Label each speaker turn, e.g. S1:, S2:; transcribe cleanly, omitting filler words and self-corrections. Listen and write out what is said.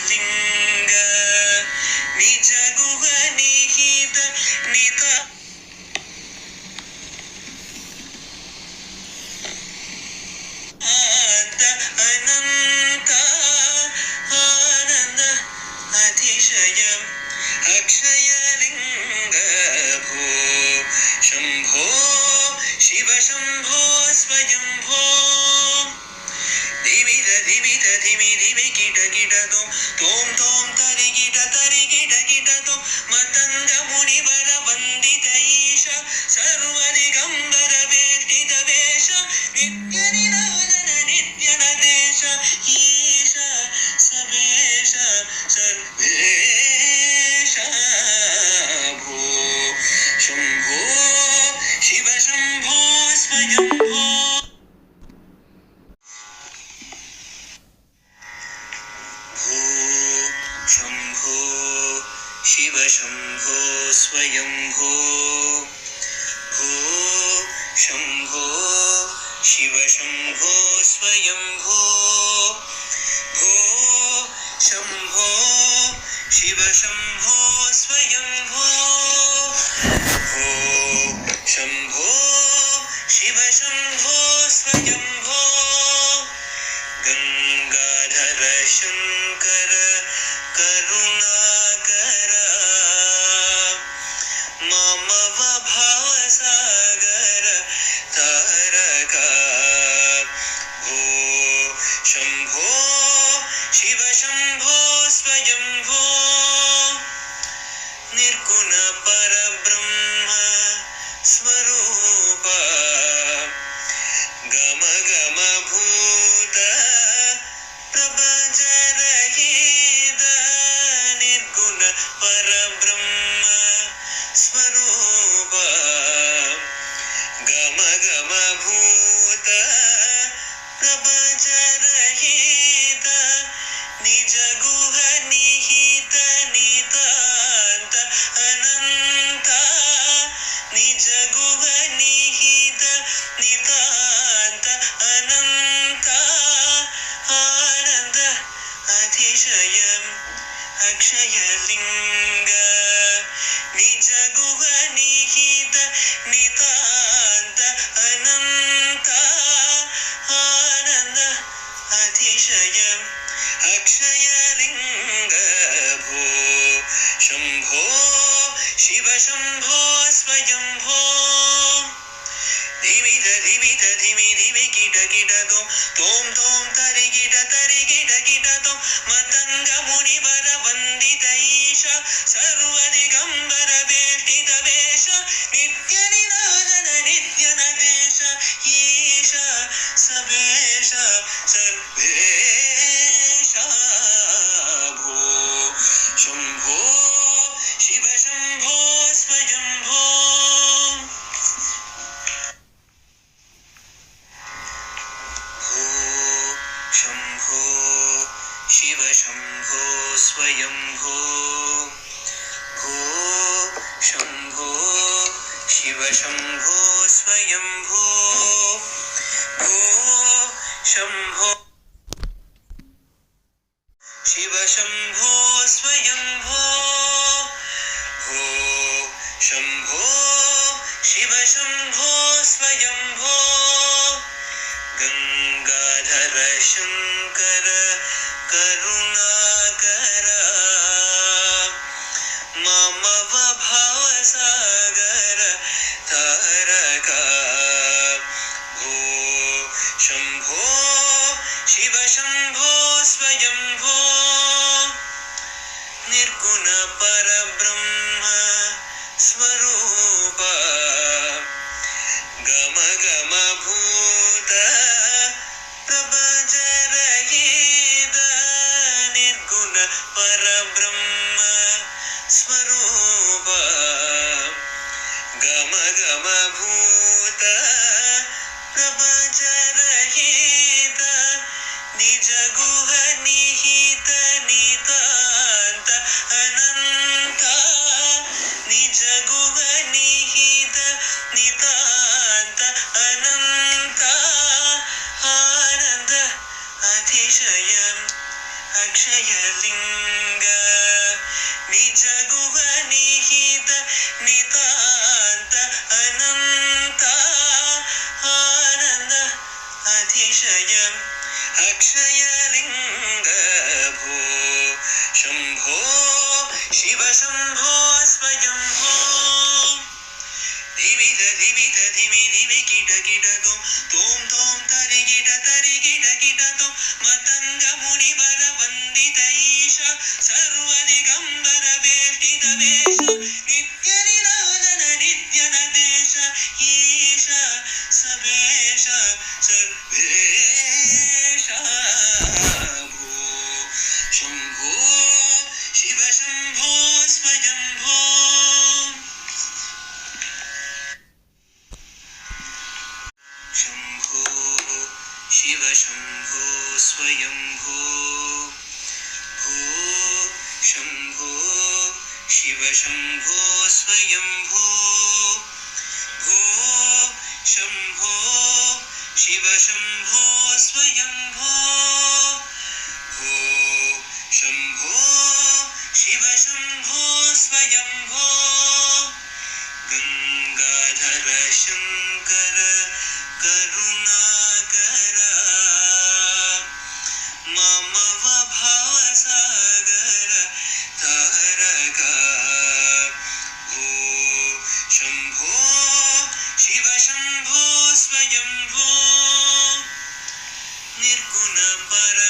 S1: लिंग निज गुह निहित निता अनंत आनंद अतिशयम् अक्षय लिंग भो शंभो शिव शंभो स्वयंभो धिमित धिमित धिमि धिमि किट किट तोम तोम तरि किट तो मतंग मुनिवर वंदित ईश सर्व दिगंबर वेष्टित वेश नित्य निराजन नित्य नदेश ईश सबेश सर्वेश भो शंभो शिव शंभो स्वयंभो शंभो शिव शंभो स्वयंभो भो शंभो शिव शंभो स्वयंभो भो शंभो शिव शंभो स्वयंभो भो शंभो शिव शंभो स्वयंभो गंगाधर शंकर करुणाकर मम भवसागर तारका भो शंभो शिव शंभो स्वयंभो निर्गुण परब्रह्म स्वरूप गम गम भूत प्रपंच रहित निर्गुण परब्रह्म स्वरूप गम गम भूत प्रपंच रहित निज गुह निहित नितांत अनंत निज गुह निहित नितांत अनंत आनंद अतिशयम् अक्षय लिंग निज गुह निहित नितांत अनंत आनंद अतिशयम् अक्षय लिंग भो शंभो शिव शंभो स्वयंभो धिमित धिमित धिमि धिमि किट तोम तोम तरि किट तो मतंग मुनिवर वंदित ईश सर्व दिगंबर वेष्टित वेश नित्य निराजन नित्य नदेश ईश सबेश सर्वेश भो शंभो शिव शंभो स्वयंभो शंभो शिव शंभो स्वयंभो भो शंभो शिव शंभो स्वयंभो भो शंभो शिव शंभो स्वयंभो भो शंभो शिव शंभो स्वयंभो गंगाधर शंकर करुणाकर मम भवसागर तारका भो शंभो शिव शंभो स्वयंभो निर्गुण परब्रह्म स्वरूप गम गम भूत प्रपंच रहित निर्गुण परब्रह्म स्वरूप गम गम भूत प्रपंच रहित निज गुह निहित नितांत अनंत निज गुह निहित नितांत अनंत आनंद अतिशयम् अक्षयलिङ्ग निज गुह निहित नितान्त अनन्त आनन्द अतिशय अक्षयलिङ्ग भो शम्भो शिव शम्भो स्वयम्भो धिमित धिमित धिमि धिमि किट किट तोम तोम तरि किट तोम मतंग मुनि वर वंदित ईश सर्वदिगंबर वेष्टित वेश नित्य निरंजन नित्य नदेश ईश सबेश सर्वेश भो शंभो शिव शंभो स्वयंभो शंभो शिव शंभो स्वयंभो भो शंभो शिव शंभो स्वयंभो भो शंभो शिव शंभो स्वयंभो भो शंभो शिव शंभो स्वयंभो गंगाधर शंकर करुणाकर मम भवसागर तारक भो शंभो शिव शंभो स्वयंभो निर्गुण पर